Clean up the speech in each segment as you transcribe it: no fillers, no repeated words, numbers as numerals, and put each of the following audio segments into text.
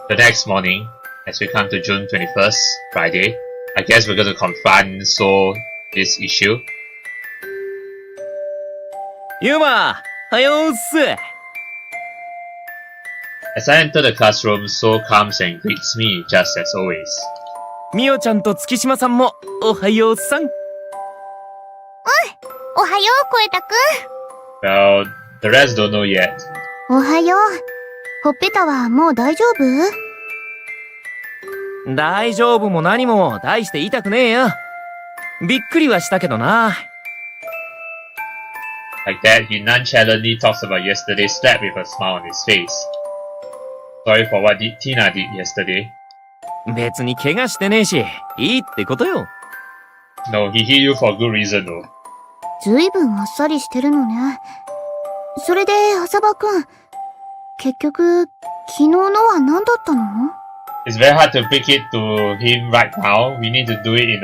The next morning, as we come to June 21st, Friday, I guess we're going to confront this issue. ユーマ、はようっす。As I enter the classroom, So comes and greets me just as always. ミオちゃんと月島さんも、おはようさん。おはよう、コエタくん。Well, the rest don't know yet. おはよう。ほっぺたはもう大丈夫？大丈夫も何も大して痛くねえよ。びっくりはしたけどな。Like that, he nonchalantly talks about yesterday's slap with a smile on his face. Sorry for what Tina did yesterday. 別に怪我してねえし、いいってことよ。No, he hit you for a good reason though. ずいぶんあっさりしてるのね。それで、浅場くん。結局、昨日のは何だったの？ It's very hard to pick it to him right now. We need to do it in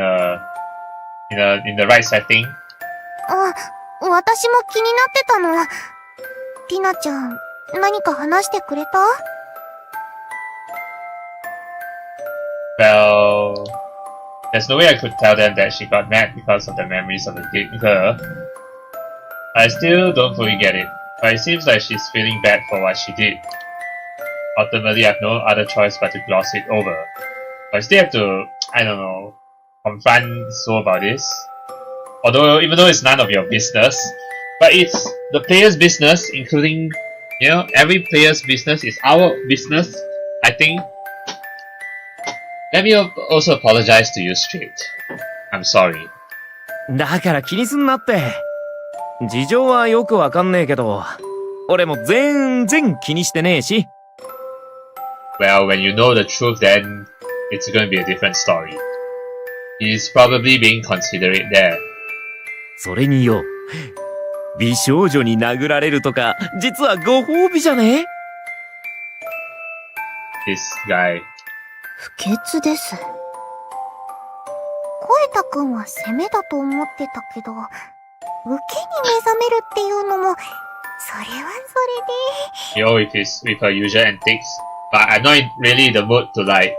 the right setting. 私も気になってたの。ティナちゃん、何か話してくれた？ Well, there's no way I could tell them that she got mad because of the memories of the date with her. I still don't fully get it, but it seems like she's feeling bad for what she did. Ultimately, I've no other choice but to gloss it over. But I still have to, confront So about this. Even though it's none of your business, but it's the player's business, including, every player's business is our business, I think. Let me also apologize to you straight. I'm sorry. だから気にすんなって。事情はよくわかんねえけど、俺も全然気にしてねえし。Well, when you know the truth, then it's going to be a different story. He's probably being considerate there. それによ、美少女に殴られるとか、実はご褒美じゃね？ This guy. 不潔です。コエタくんは攻めだと思ってたけど、受けに目覚めるっていうのも、それはそれで。With her usual antics. But I'm not really in the mood to laugh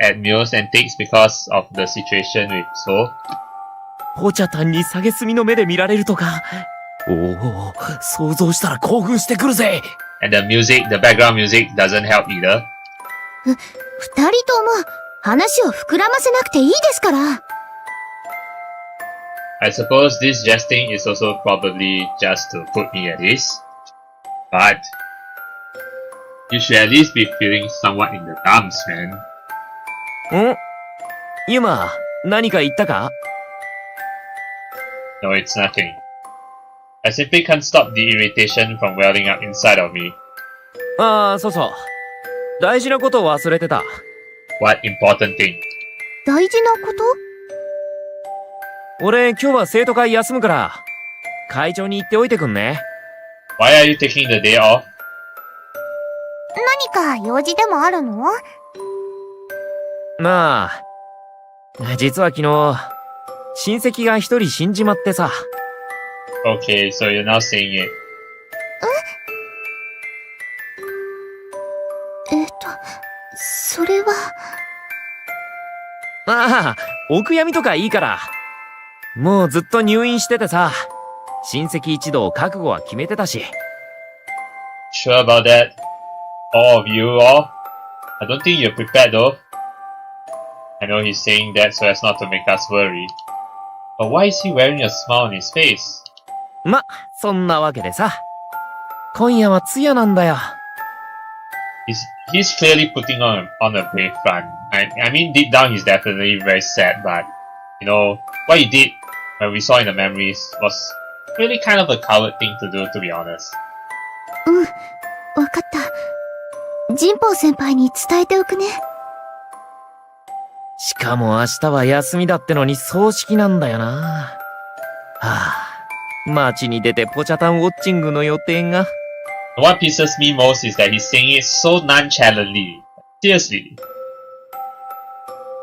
at Mio's antics because of the situation with So. ポチャタンに下げすみの目で見られるとか。おお、想像したら興奮してくるぜ。And the background music doesn't help either. 二人とも話を膨らませなくていいですから。I suppose this jesting is also probably just to put me at ease. But you should at least be feeling somewhat in the dumps, man. ユマ、何か言ったか？ No, it's nothing. I simply can't stop the irritation from welling up inside of me. ああ、そうそう。大事なことを忘れてた。What important thing? 大事なこと？俺、今日は生徒会休むから、会長に言っておいてくんね。Why are you taking the day off? 何か用事でもあるの？まあ、実は昨日、親戚が一人死んじまってさ。Okay, so you're now saying it. それは。ああ、お悔やみとかいいから。もうずっと入院しててさ、親戚一同覚悟は決めてたし。Sure about that? All of you all? I don't think you're prepared though. I know he's saying that so as not to make us worry. But why is he wearing a smile on his face? ま、そんなわけでさ。今夜は通夜なんだよ。He's clearly putting on a brave front. I mean, deep down he's definitely very sad, but, what he did when we saw in the memories was really kind of a coward thing to do, to be honest. わかった。ジンポウ先輩に伝えておくね。しかも明日は休みだってのに葬式なんだよな。はあ、街に出てポチャタンウォッチングの予定が。What pisses me most is that he's saying it so nonchalantly. Seriously.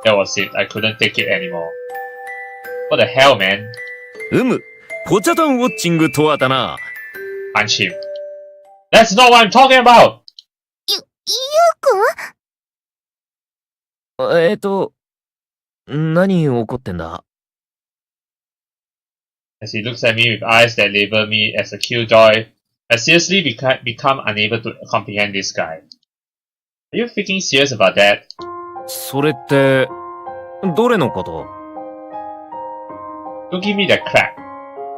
That was it. I couldn't take it anymore. What the hell, man? ポチャタンウォッチングとはだな。Punch him. That's not what I'm talking about! You 何怒ってんだ？ As he looks at me with eyes that label me as a killjoy, I seriously become unable to comprehend this guy. Are you freaking serious about that? それって、どれのこと？ Don't give me that crap.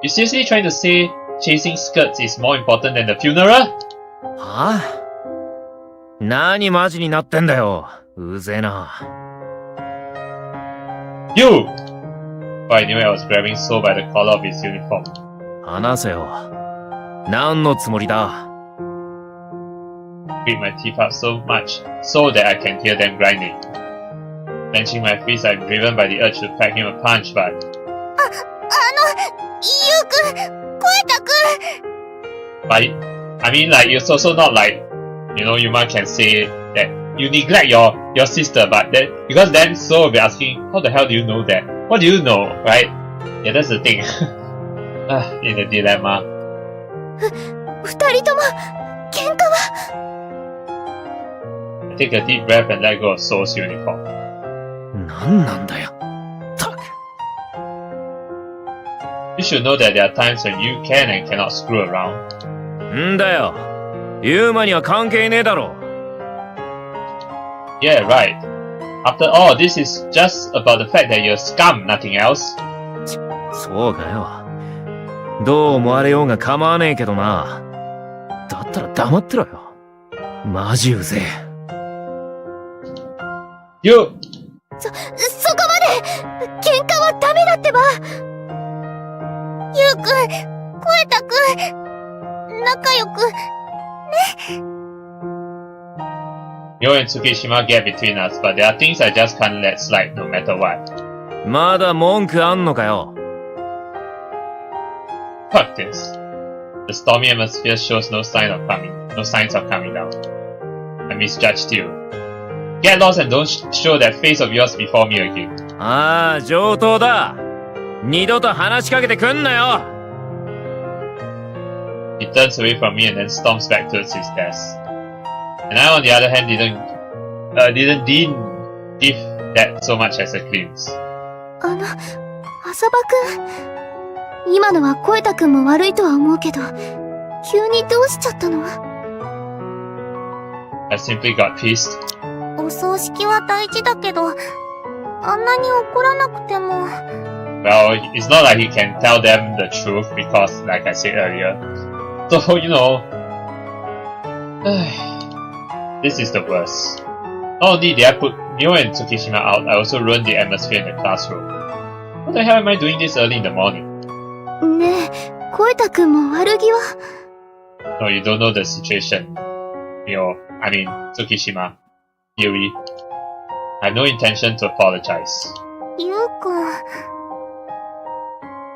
You seriously trying to say chasing skirts is more important than the funeral? はぁ？何マジになってんだよ。うぜえな。You! Oh, I knew I was grabbing Soul by the collar of his uniform. 話せよ。何のつもりだ？ Beat my teeth up so much, so that I can hear them grinding. Clenching my fists, I'm driven by the urge to pack him a punch, but... ゆうくん、声たくん。 But, I mean, like, it's also not like, you know, Yuma can say that you neglect your sister, but then, because then Soul will be asking, how the hell do you know that? What do you know, right? Yeah, that's the thing. In the dilemma. 二人とも、喧嘩は？ I take a deep breath and let go of Soul's uniform. 何なんだよ。たく。You should know that there are times when you can and cannot screw around. んだよ。ユーマには関係ねえだろ。Yeah, right. After all, this is just about the fact that you're scum, nothing else. そうかよ。どう思われようが構わねえけどな。だったら黙ってろよ。マジうぜえ。You! そこまで喧嘩はダメだってば。ゆうくん、声たくん、仲良く、Mio and Tsukishima get between us, but there are things I just can't let slide no matter what. まだ文句あんのかよ。Fuck this. The stormy atmosphere shows no signs of coming down. I misjudged you. Get lost and don't show that face of yours before me again. ああ、上等だ。二度と話しかけてくんなよ。He turns away from me and then storms back towards his desk. And I, on the other hand, didn't give that so much as a glimpse. 浅場くん。今のは声たくんも悪いとは思うけど、急にどうしちゃったの？ I simply got pissed. お葬式は大事だけど、あんなに怒らなくても。Well, it's not like he can tell them the truth because, like I said earlier. So, you know... This is the worst. Not only did I put Mio and Tsukishima out, I also ruined the atmosphere in the classroom. What the hell am I doing this early in the morning? ねえ、声たくんも悪気は？ No, you don't know the situation. Tsukishima. Yuri. I have no intention to apologize. ゆうくん。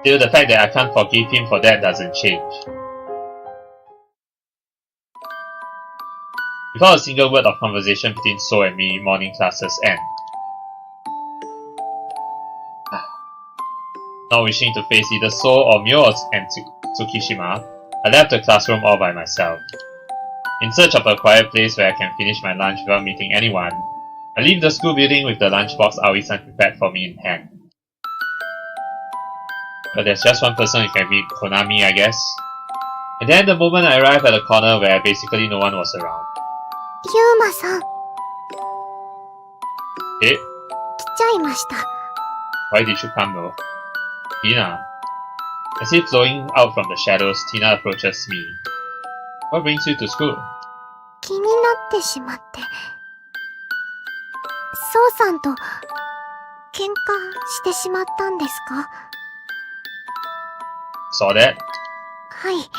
Still, the fact that I can't forgive him for that doesn't change. Without a single word of conversation between So and me, morning classes end. Not wishing to face either So or Mio and Tsukishima, I left the classroom all by myself. In search of a quiet place where I can finish my lunch without meeting anyone, I leave the school building with the lunchbox Aoi-san prepared for me in hand. But there's just one person who can read Konami, I guess. And then the moment I arrived at a corner where basically no one was around. ゆうまさん。Eh? 来ちゃいました。 Why did you come though? Tina. As if flowing out from the shadows, Tina approaches me. What brings you to school? 気になってしまって。そうさんと喧嘩してしまったんですか？ Saw that? はい。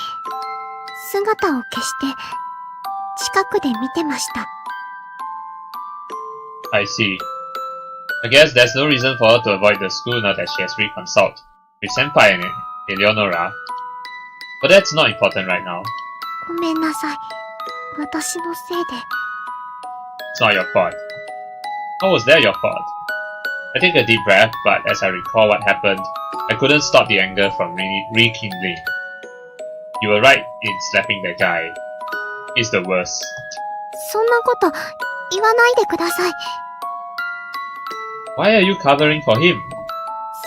姿を消して近くで見てました。 I see. I guess there's no reason for her to avoid the school now that she has reconciled with Senpai and Eleonora. But that's not important right now. ごめんなさい。私のせいで。 It's not your fault. How was that your fault? I take a deep breath, but as I recall what happened, I couldn't stop the anger from rekindling. You were right in slapping that guy. He's the worst. そんなこと言わないでください。 Why are you covering for him?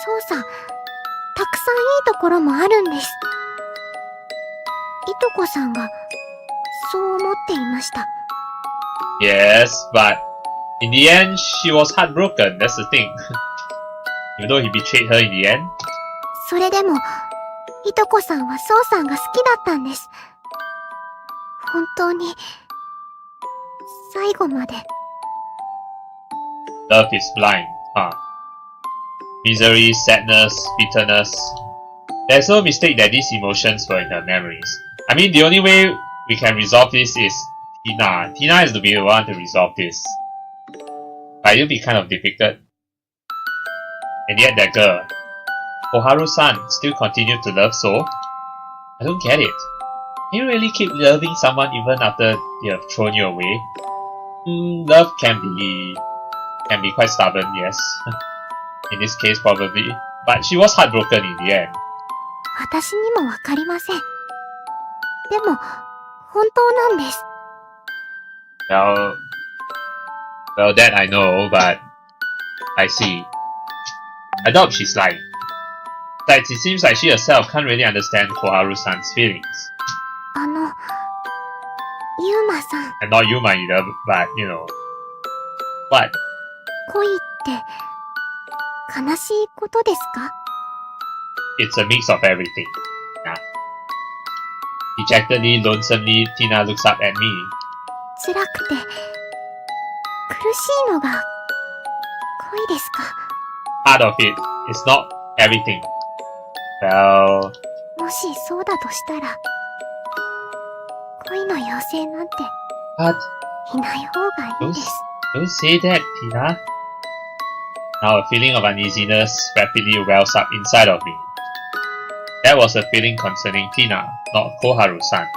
そうさ、たくさんいいところもあるんです。いとこさんが、そう思っていました。Yes, but in the end, she was heartbroken. That's the thing. Even though he betrayed her in the end. それでも、いとこさんはそうさんが好きだったんです。本当に、最後まで。Love is blind, huh? Misery, sadness, bitterness. There's no mistake that these emotions were in her memories. I mean, the only way we can resolve this is Tina. Tina has to be the one to resolve this. But it'll be kind of difficult. And yet that girl, Koharu-san, still continued to love so? I don't get it. Can you really keep loving someone even after they have thrown you away? Love can be quite stubborn, yes. In this case, probably. But she was heartbroken in the end. 私にもわかりません。でも、本当なんです。Well, that I know, but I see. I doubt she's lying. Besides, it seems like she herself can't really understand Koharu-san's feelings. ユーマさん。 And not Yuma either, but, you know. What? 恋って、悲しいことですか？ It's a mix of everything. Nah. Dejectedly, lonesomely, Tina looks up at me. 辛くて、苦しいのが、恋ですか？ Part of it is not everything. Well... もしそうだとしたら、恋の妖精なんて、 What? いない方がいいです。Don't say that, Tina. Now a feeling of uneasiness rapidly wells up inside of me. That was a feeling concerning Tina, not Koharu-san.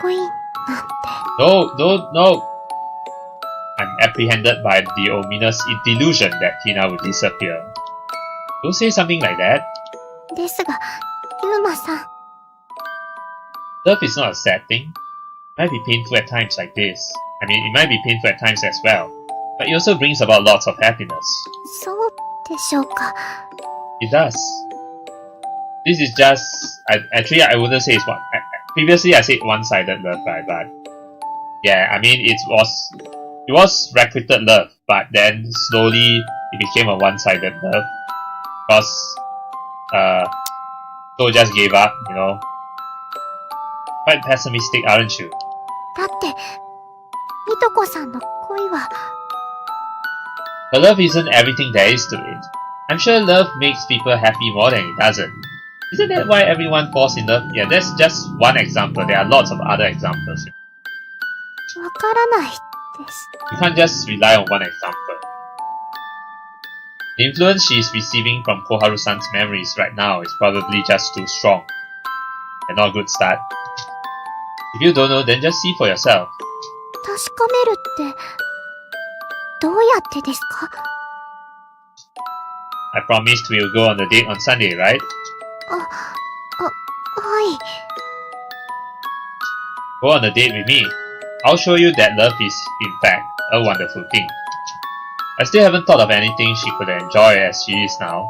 恋なんて。 No! I'm apprehended by the ominous delusion that Tina would disappear. Don't say something like that. ですが、ユーマさん。 Love is not a sad thing. It might be painful at times like this. I mean, it might be painful at times as well. But it also brings about lots of happiness. そうでしょうか。 It does. This is just... Actually, I wouldn't say it's one... Previously, I said one-sided love, right? But... Yeah, I mean, it was requited love, but then slowly it became a one-sided love. Because... So just gave up, you know. Quite pessimistic, aren't you? だって、いとこさんの恋は、 But love isn't everything there is to it. I'm sure love makes people happy more than it doesn't. Isn't that why everyone falls in love? Yeah, that's just one example. There are lots of other examples. わからないです。 You can't just rely on one example. The influence she is receiving from Koharu-san's memories right now is probably just too strong. And not a good start. If you don't know, then just see for yourself. 確かめるって、どうやってですか？ I promised we'll go on a date on Sunday, right? はい。 Go on a date with me. I'll show you that love is, in fact, a wonderful thing. I still haven't thought of anything she could enjoy as she is now.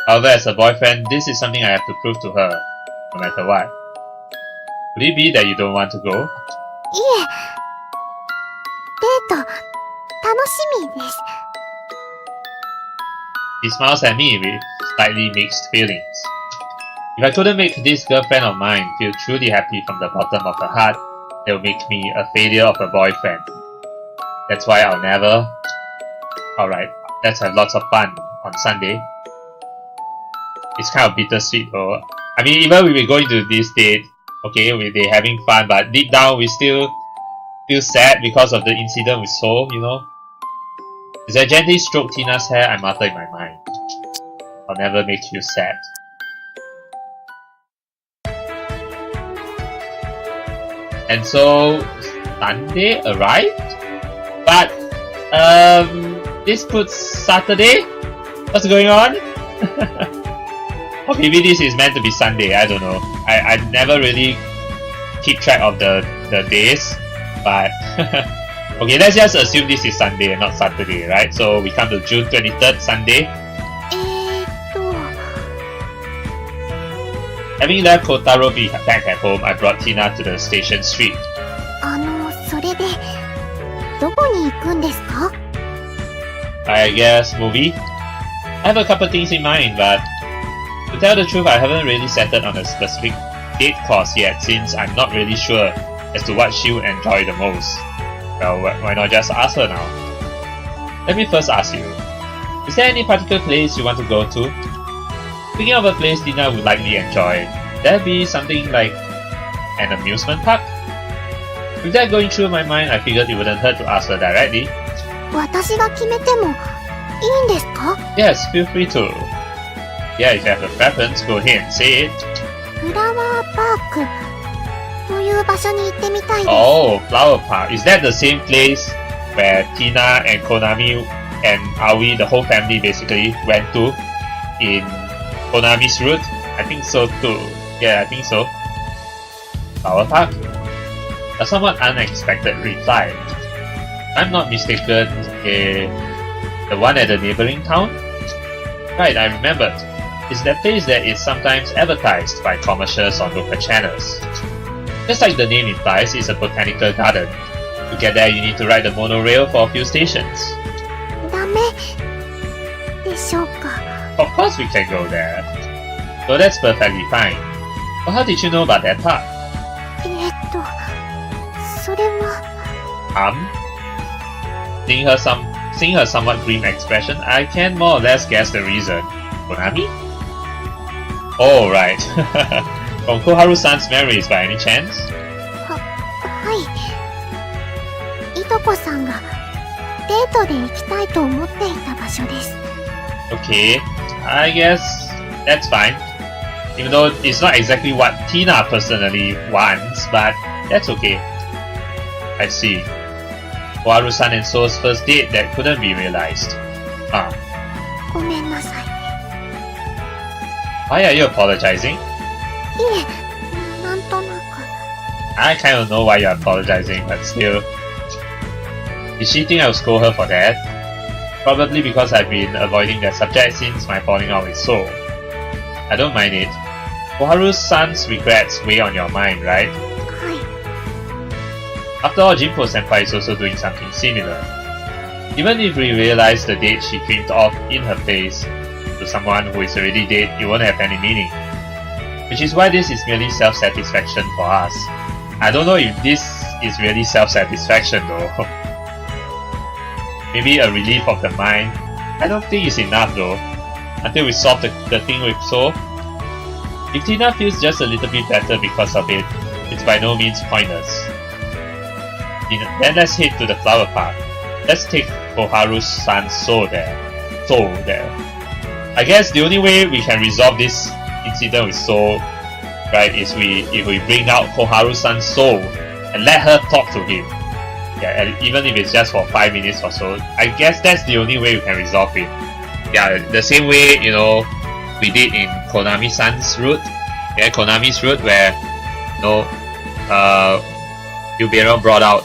However, as a boyfriend, this is something I have to prove to her, no matter what. Could it be that you don't want to go? いえ、デート、楽しみです。 She smiles at me with slightly mixed feelings. If I couldn't make this girlfriend of mine feel truly happy from the bottom of her heart, it would make me a failure of a boyfriend. That's why I'll never... Alright, let's have lots of fun on Sunday. It's kind of bittersweet though. I mean, even when we go into this date, okay, they're having fun, but deep down we still feel sad because of the incident with Seoul, you know? As I gently stroke Tina's hair, I mutter in my mind, I'll never make you sad. And so, Sunday arrived? But, this puts Saturday? What's going on? Or maybe this is meant to be Sunday, I don't know. I never really keep track of the days, but Okay, let's just assume this is Sunday and not Saturday, right? So we come to June 23rd, Sunday. Having left Kotaro back at home, I brought Tina to the station street. それで、どこに行くんですか？ I guess movie? I have a couple things in mind, but to tell the truth, I haven't really settled on a specific date course yet since I'm not really sure as to what she'll enjoy the most. Well, why not just ask her now? Let me first ask you, is there any particular place you want to go to? Thinking of a place Tina would likely enjoy, would that be something like an amusement park? With that going through my mind, I figured it wouldn't hurt to ask her directly. 私が決めてもいいんですか？ Yes, feel free to. Yeah, if you have a preference, go ahead and say it. フラワーパークという場所に行ってみたいです。 Oh, Flower Park. Is that the same place where Tina and Konami and Aoi, the whole family basically, went to in Konami's route? I think so too. Yeah, I think so. Flower Park? A somewhat unexpected reply. If I'm not mistaken, the one at the neighboring town? Right, I remembered. It's that place that is sometimes advertised by commercials on local channels. Just like the name implies, it's a botanical garden. To get there, you need to ride the monorail for a few stations. ダメでしょうか？ Of course we can go there. So that's perfectly fine. But how did you know about that part? それは Seeing her somewhat grim expression, I can more or less guess the reason. Konami? Oh, right. From Koharu-san's memories by any chance? はい。いとこさんがデートで行きたいと思っていた場所です。 Okay, I guess that's fine. Even though it's not exactly what Tina personally wants, but that's okay. I see. Koharu-san and So's first date that couldn't be realized. ごめんなさい。 Why are you apologizing? いえ、なんとなく。 I kind of know why you're apologizing, but still. Did she think I would scold her for that? Probably because I've been avoiding that subject since my falling out with So. I don't mind it. Koharu-san's regrets weigh on your mind, right? はい。 After all, Jinpo-senpai is also doing something similar. Even if we realize the date she dreamed of in her face to someone who is already dead, it won't have any meaning. Which is why this is merely self-satisfaction for us. I don't know if this is really self-satisfaction though. Maybe a relief of the mind. I don't think it's enough though. Until we solve the thing with So. If Tina feels just a little bit better because of it, it's by no means pointless. Then let's head to the flower park. Let's take Koharu-san's So there. I guess the only way we can resolve this incident with So, right, is if we bring out Koharu-san's So and let her talk to him. Yeah, and even if it's just for 5 minutes or so, I guess that's the only way we can resolve it. Yeah, the same way, you know, we did in Konami-san's route. Yeah, Konami's route where, you know, Yubero brought out,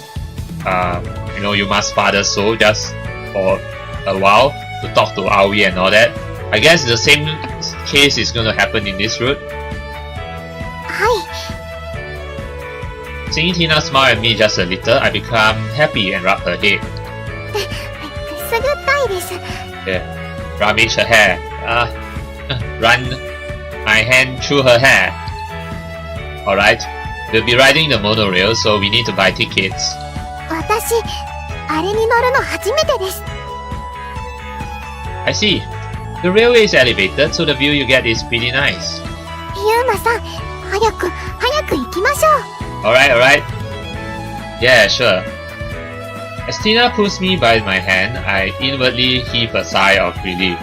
you know, Yuma's father So just for a while to talk to Aoi and all that. I guess the same case is going to happen in this route. はい。 Seeing Tina smile at me just a little, I become happy and rub her head. くすぐったいです。 Yeah, rummage her hair. Run my hand through her hair. Alright, we'll be riding the monorail, so we need to buy tickets. 私、あれに乗るの初めてです。 I see. The railway is elevated, so the view you get is pretty nice. ユーマさん、早く行きましょう。 Alright. Yeah, sure. As Tina pulls me by my hand, I inwardly heave a sigh of relief.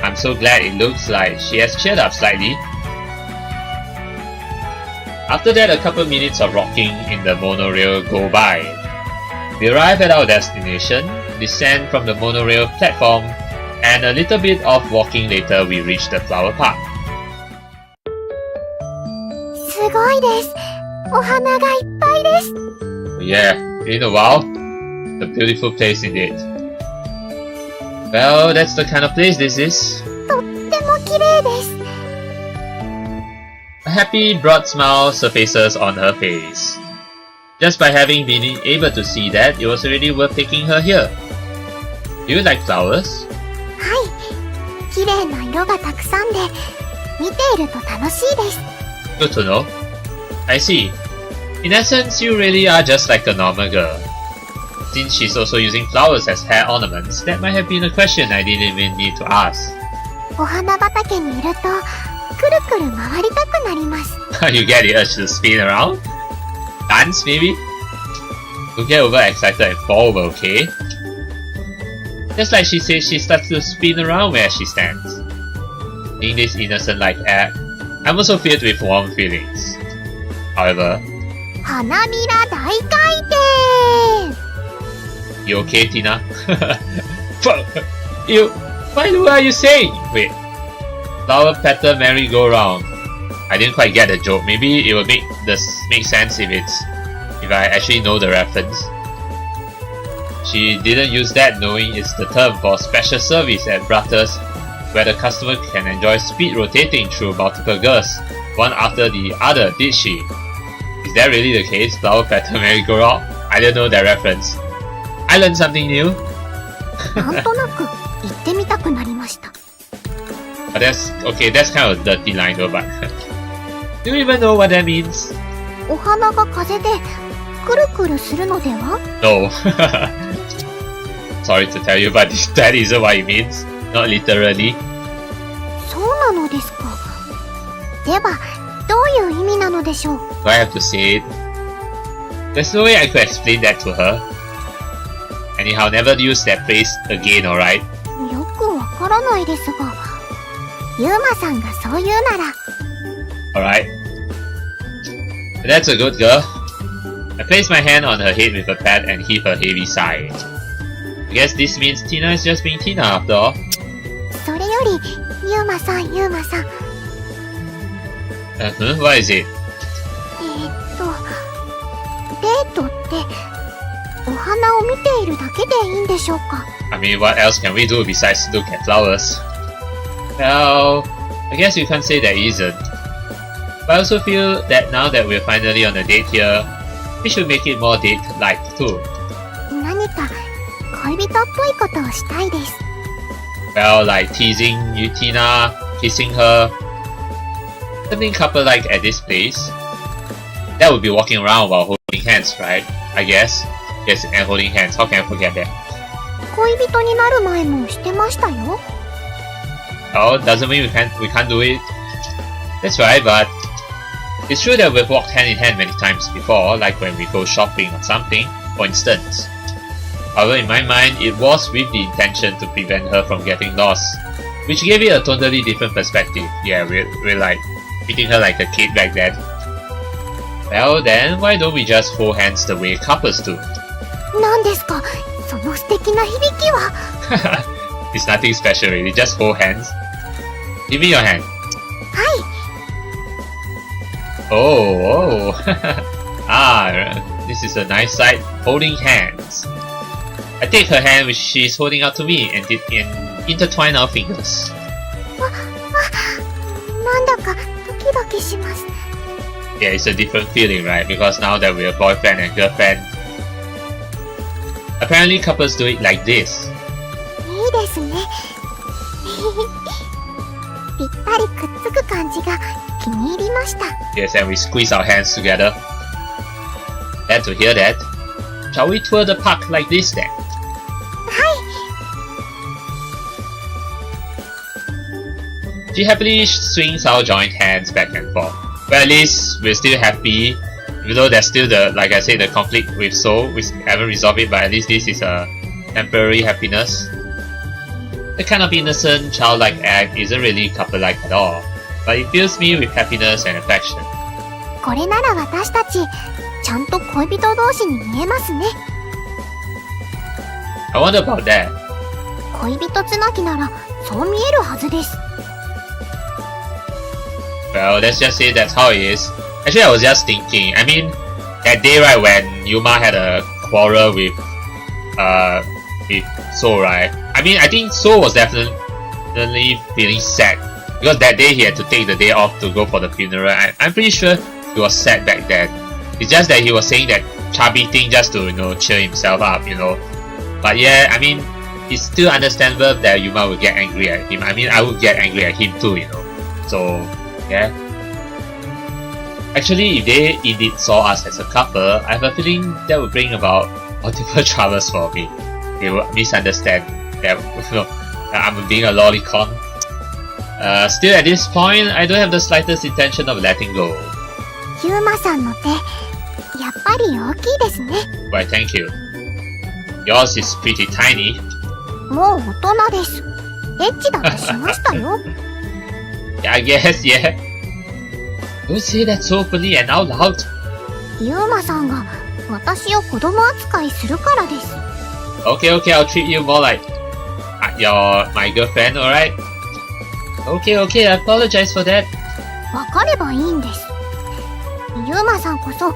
I'm so glad it looks like she has cheered up slightly. After that, a couple minutes of rocking in the monorail go by. We arrive at our destination, descend from the monorail platform, and a little bit of walking later we reach the flower park. すごいです。お花がいっぱいです。 Yeah, in a while, A beautiful place indeed. Well, that's the kind of place this is. とっても綺麗です。 A happy, broad smile surfaces on her face. Just by having been able to see that, it was really worth taking her here. Do you like flowers? はい。綺麗な色がたくさんで、見ていると楽しいです。 Good to know. I see. In essence, you really are just like a normal girl. Since she's also using flowers as hair ornaments, that might have been a question I didn't even need to ask. お花畑にいると、くるくる回りたくなります。You get the urge to spin around? Dance, maybe? Don't get overexcited and fall over, okay? Just like she says, she starts to spin around where she stands. In this innocent-like act, I'm also filled with warm feelings. However, 花びら大回転 you okay, Tina? You, what are you saying? Wait, flower petal merry-go-round. I didn't quite get the joke. Maybe it will make sense if I actually know the reference. She didn't use that knowing it's the term for special service at Bratters, where the customer can enjoy speed rotating through multiple girls, one after the other, did she? Is that really the case? Flower petal merry-go-round? I didn't know that reference. I learned something new. なんとなく行ってみたくなりました。 But that's kind of a dirty line though, but do you even know what that means? お花が風でくるくるするのでは？ No. Sorry to tell you, but that isn't what it means. Not literally. そうなのですか。では、どういう意味なのでしょう？ Do I have to say it? There's no way I could explain that to her. Anyhow, never use that phrase again, alright? よくわからないですが、ユーマさんがそう言うなら。Alright. That's a good girl. I place my hand on her head with a pat and heave a heavy sigh. I guess this means Tina is just being Tina after all. それより、ユーマさん、ユーマさん。What is it? デートって、お花を見ているだけでいいんでしょうか？ I mean, what else can we do besides look at flowers? Well, I guess you can't say there isn't. But I also feel that now that we're finally on a date here, we should make it more date-like too. 何か恋人っぽいことをしたいです。Well, like teasing you, Tina, kissing her. Something couple-like at this place. That would be walking around while holding hands, right? I guess. Yes, and holding hands. How can I forget that? 恋人になる前もしてましたよ。Oh, doesn't mean we can't do it. That's right, but it's true that we've walked hand in hand many times before, like when we go shopping or something, for instance. However, in my mind, it was with the intention to prevent her from getting lost, which gave it a totally different perspective. Yeah, we're like treating her like a kid back then. Well then, why don't we just hold hands the way couples do? 何ですか、その素敵な響きは。It's nothing special really, just hold hands. Give me your hand. はい。 Oh. This is a nice sight, holding hands. I take her hand which she's holding out to me and intertwine our fingers. なんだかドキドキします。 Yeah, it's a different feeling, right? Because now that we're boyfriend and girlfriend, apparently couples do it like this. いいですね。ぴったりくっつく感じが気に入りました。 Yes, and we squeeze our hands together. Glad to hear that. Shall we tour the park like this then? は She happily swings our joint hands back and forth. But at least we're still happy, even though there's still like I said, the conflict with Soul. We haven't resolved it, but at least this is a temporary happiness. The kind of innocent, childlike act isn't really couple-like at all, but it fills me with happiness and affection. い。これなら私たち、ちゃんと恋人同士に見えますね。 I wonder about that. 恋人つなぎなら、そう見えるはずです。 Well, let's just say that's how it is. Actually, I was just thinking, I mean, that day right when Yuma had a quarrel with with So, right? I mean, I think So was definitely feeling sad because that day he had to take the day off to go for the funeral. I'm pretty sure he was sad back then. It's just that he was saying that chubby thing just to, you know, cheer himself up, you know. But yeah, I mean, it's still understandable that Yuma would get angry at him. I mean, I would get angry at him too, you know. So, yeah. Actually, if they indeed saw us as a couple, I have a feeling that would bring about multiple troubles for me. They would misunderstand that, you know, I'm being a lolicon. Still at this point, I don't have the slightest intention of letting go. ユーマさんの手、やっぱり大きいですね。 Why, thank you. Yours is pretty tiny. もう大人です。エッチだってしましたよ。Yeah, I guess, yeah. Don't say that so openly and out loud. ユーマさんが私を子供扱いするからです。Okay, okay, I'll treat you more like you're my girlfriend, alright? Okay, okay, I apologize for that. わかればいいんです。ユーマさんこそ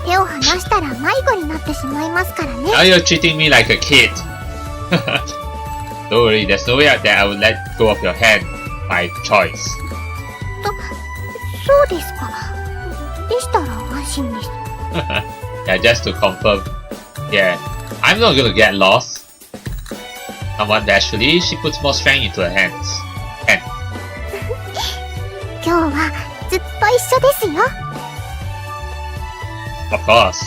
手を離したら迷子になってしまいますからね。 Now you're treating me like a kid. Don't worry, there's no way that I would let go of your hand by choice. そうですか。でしたら安心です。Yeah, just to confirm. Yeah, I'm not gonna get lost. Somewhat naturally, she puts more strength into her hands. And 今日はずっと一緒ですよ。of course,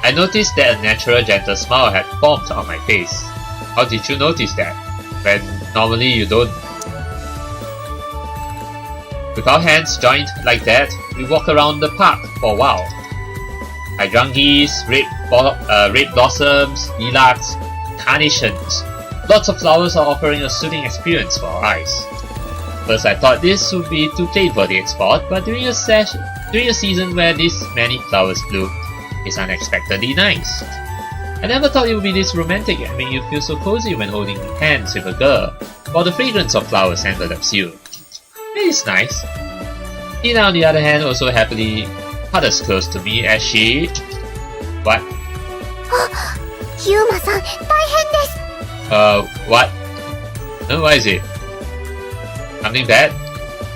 I noticed that a natural gentle smile had formed on my face. How did you notice that? When normally you don't. With our hands joined like that, we walk around the park for a while. Hydrangeas, red blossoms, lilacs, carnations. Lots of flowers are offering a soothing experience for our eyes. First I thought this would be too plain for the spot, but during a season where this many flowers bloom, it's unexpectedly nice. I never thought it would be this romantic and make you feel so cozy when holding hands with a girl, while the fragrance of flowers envelops you. It is nice. Tina, on the other hand, also happily huddles close to me as she... What? ユーマさん、大変です。What? No, what is it? Something bad?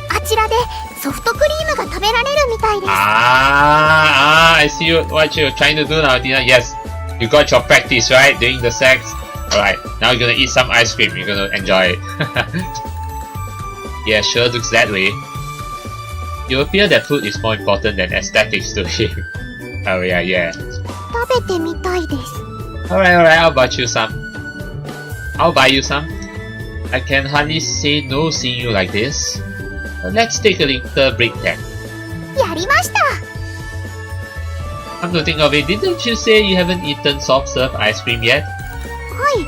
あちらでソフトクリームが食べられるみたいです。I see what you're trying to do now, Tina. Yes, you got your practice, right? Doing the sex. Alright, now you're gonna eat some ice cream. You're gonna enjoy it. Yeah, sure looks that way. You appear that food is more important than aesthetics to him. Oh yeah, yeah. 食べてみたいです。Alright, I'll buy you some. I'll buy you some. I can hardly say no seeing you like this. Let's take a little break then. やりました。 Come to think of it, didn't you say you haven't eaten soft serve ice cream yet? はい。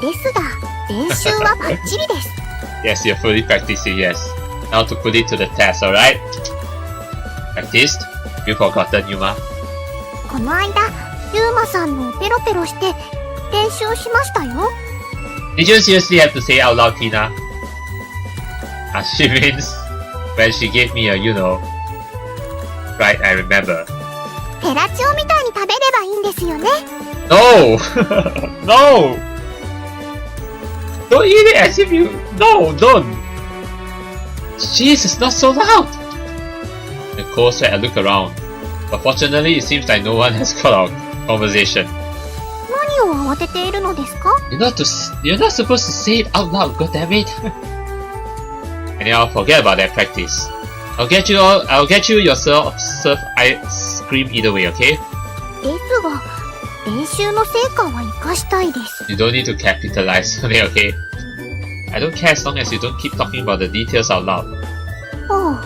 ですが、練習はバッチリです。Yes, you're fully practicing, yes. Now to put it to the test, alright? Practiced? You forgotten, Yuma? この間、ユーマさんのをペロペロして練習しましたよ。Did you seriously have to say it out loud, Tina? She means when she gave me a, you know. Right, I remember. ペラチオみたいに食べればいいんですよね。No! No! Don't eat it as if you... No, don't! Jesus, not so loud! The cold sweat, I look around. But fortunately, it seems like no one has caught our conversation. 何を慌てているのですか？ You're not supposed to say it out loud, goddammit! Anyhow, forget about that practice. I'll get you yourself serve ice cream either way, okay? ですが、練習の成果は生かしたいです。You don't need to capitalize on it, okay? I don't care as long as you don't keep talking about the details out loud. おう。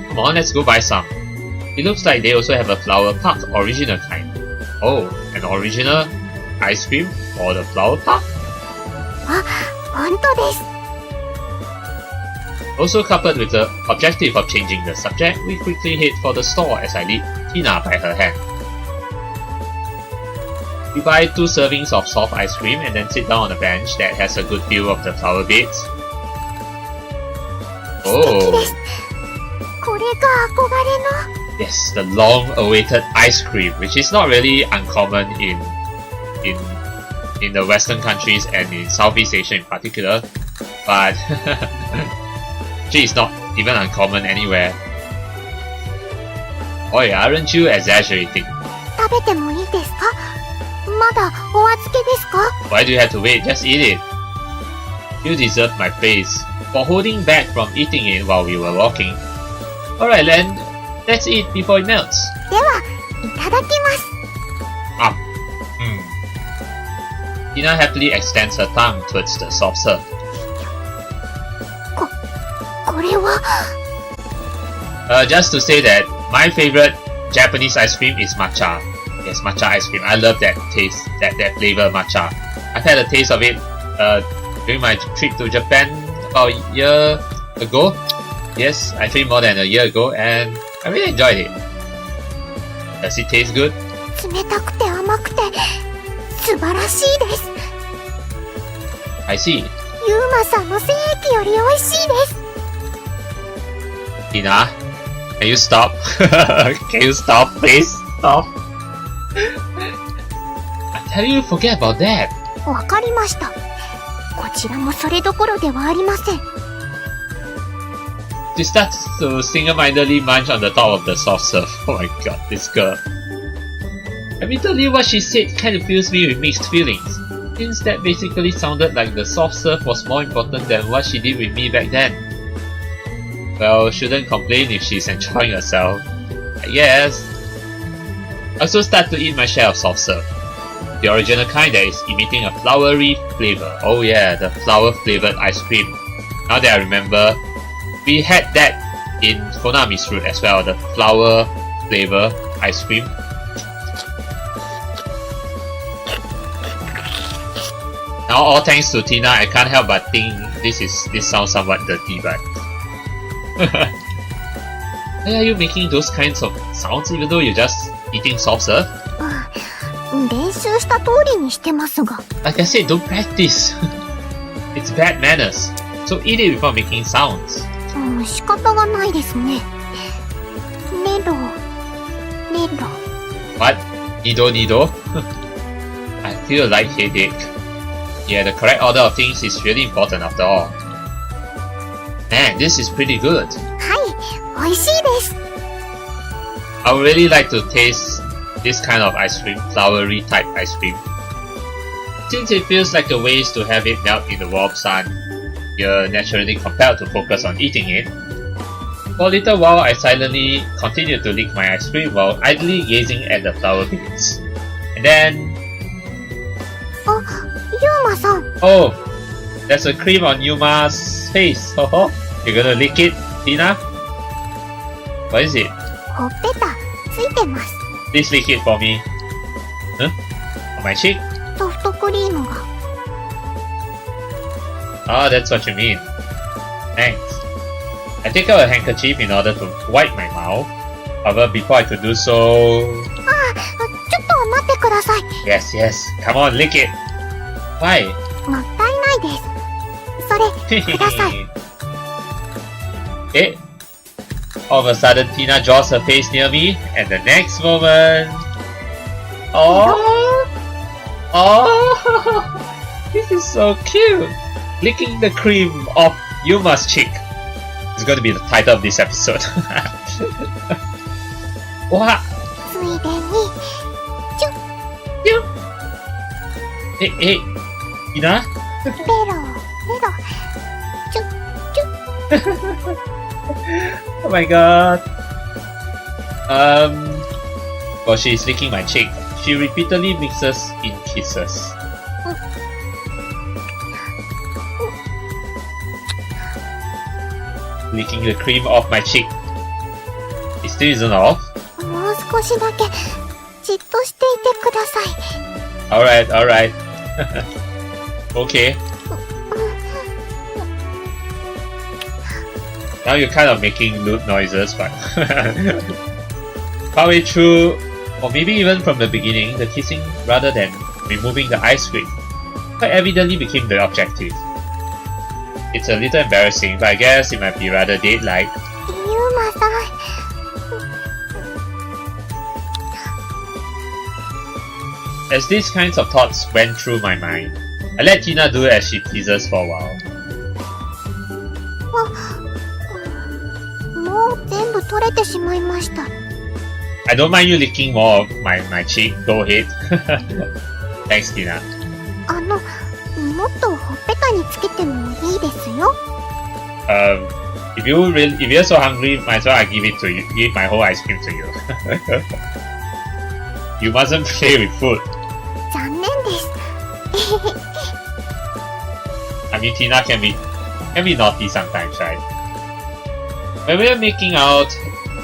Come on, let's go buy some. It looks like they also have a flower park original kind. Oh, an original ice cream for the flower park? あ、本当です。 Also coupled with the objective of changing the subject, we quickly head for the store as I lead Tina by her hand. We buy 2 servings of soft ice cream and then sit down on a bench that has a good view of the flower beds. 素敵で Oh, す。これが憧れの。Yes, the long-awaited ice cream, which is not really uncommon in the Western countries and in Southeast Asia in particular, but actually it's not even uncommon anywhere. Oh yeah, aren't you exaggerating? 食べてもいいですか？まだお預けですか？ Why do you have to wait? Just eat it. You deserve my praise for holding back from eating it while we were walking. Alright then, let's eat before it melts. では、いただきます。 Ah. Tina happily extends her tongue towards the soft serve. これは Just to say that my favorite Japanese ice cream is matcha. Yes, matcha ice cream. I love that taste, that flavor matcha. I've had a taste of it during my trip to Japan about a year ago. Yes, actually more than a year ago, and I really enjoyed it. Does it taste good? 冷たくて甘くて素晴らしいです。 I see. ユーマさんの精液より美味しいです。 Tina, can you stop? Can you stop, please? Stop. I tell you, forget about that. わかりました。こちらもそれどころではありません。 She starts to single-mindedly munch on the top of the soft serve. Oh my god, this girl. Admittedly, what she said kind of fills me with mixed feelings, since that basically sounded like the soft serve was more important than what she did with me back then. Well, shouldn't complain if she's enjoying herself, I guess. I also start to eat my share of soft serve. The original kind that is emitting a flowery flavor. Oh yeah, the flower-flavored ice cream. Now that I remember, we had that in Konami's fruit as well, the flower flavor ice cream. Now all thanks to Tina, I can't help but think this sounds somewhat dirty, but why are you making those kinds of sounds even though you're just eating soft serve? 練習した通りにしてますが。 Like I said, don't practice. It's bad manners. So eat it before making sounds. 仕方がないですね。ネロ。 What? Nido? I feel a light headache. Yeah, the correct order of things is really important after all. Man, this is pretty good. はい、美味しいです。 I would really like to taste this kind of ice cream, flowery type ice cream. Since it feels like a waste to have it melt in the warm sun, you're naturally compelled to focus on eating it. For a little while, I silently continued to lick my ice cream while idly gazing at the flower beads. And then... あ、ユーマさん。 Oh! There's a cream on Yuma's face. Oh, you're gonna lick it, Tina? What is it? ほっぺた、ついてます。 Please lick it for me. Huh? On my cheek? ソフトクリームが。 Oh, that's what you mean. Thanks. I take out a handkerchief in order to wipe my mouth. However, before I could do so... ちょっと待ってください。 Yes, yes. Come on, lick it. Why? もったいないです。それ、ください。Eh? All of a sudden, Tina draws her face near me, and the next moment... Oh! Oh! This is so cute! Licking the cream off Yuma's cheek. It's going to be the title of this episode. What? ついでに、ちょ、 Hey, Tina? ペロ、ちょ。Oh my god. While she is licking my cheek, she repeatedly mixes in kisses. Licking the cream off my cheek. It still isn't off. もう少しだけ、じっとしていてください。Alright. Okay. Now you're kind of making lewd noises, but partway through, or maybe even from the beginning, the kissing rather than removing the ice cream quite evidently became the objective. It's a little embarrassing, but I guess it might be rather date-like. ユーマさん。as these kinds of thoughts went through my mind, I let Tina do as she pleases for a while. もう全部取れてしまいました。I don't mind you licking more of my cheek. Go ahead. Thanks, Tina. もっとほっぺたにつけてもいいですよ。If you're so hungry, might as well I give my whole ice cream to you. You mustn't play with food. 残念です。I mean, Tina can be naughty sometimes, right? When we're making out,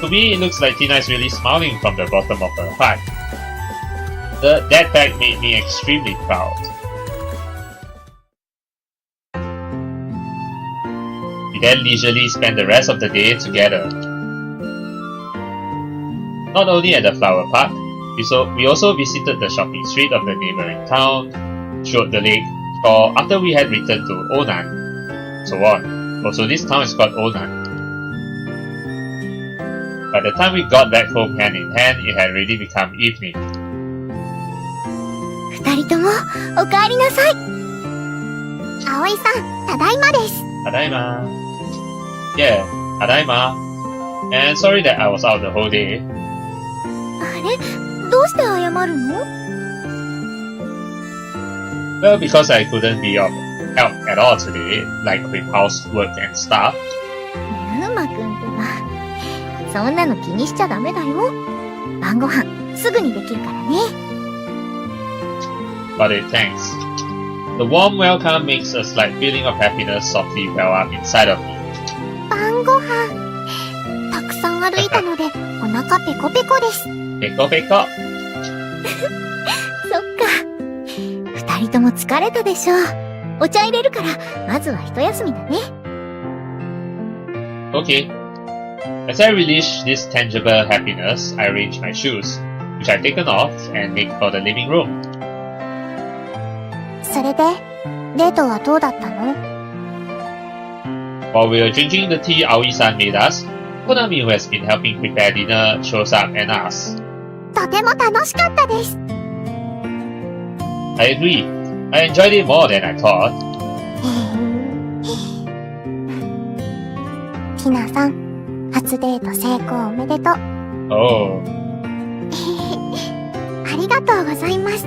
to me it looks like Tina is really smiling from the bottom of her heart. That fact made me extremely proud. We then leisurely spent the rest of the day together. Not only at the flower park, we also visited the shopping street of the neighboring town, strode the lake shore after we had returned to Onan, so on. Also, this town is called Onan. By the time we got back home hand in hand, it had already become evening. 二人ともおかえりなさい。葵さん、ただいまです。Tadaima. Yeah, Tadaima. And sorry that I was out the whole day. あれ、どうして謝るの？ Well, because I couldn't be of help at all today, like with housework and stuff. ユーマくんってば、そんなの気にしちゃダメだよ。晩ご飯すぐにできるからね。But thanks. The warm welcome makes a slight feeling of happiness softly well up inside of me. 晩ご飯たくさん歩いたのでお腹ペコペコです。ペコペコ。そっか。二人とも疲れたでしょう。お茶入れるからまずは一休みだね。Okay. As I relish this tangible happiness, I arrange my shoes, which I've taken off and make for the living room. それでデートはどうだったの？ While we were drinking the tea Aoi-san made us, Konami, who has been helping prepare dinner, shows up and asks. とても楽しかったです。I agree. I enjoyed it more than I thought. ひなさん、初デート成功おめでとう。Oh. ありがとうございます。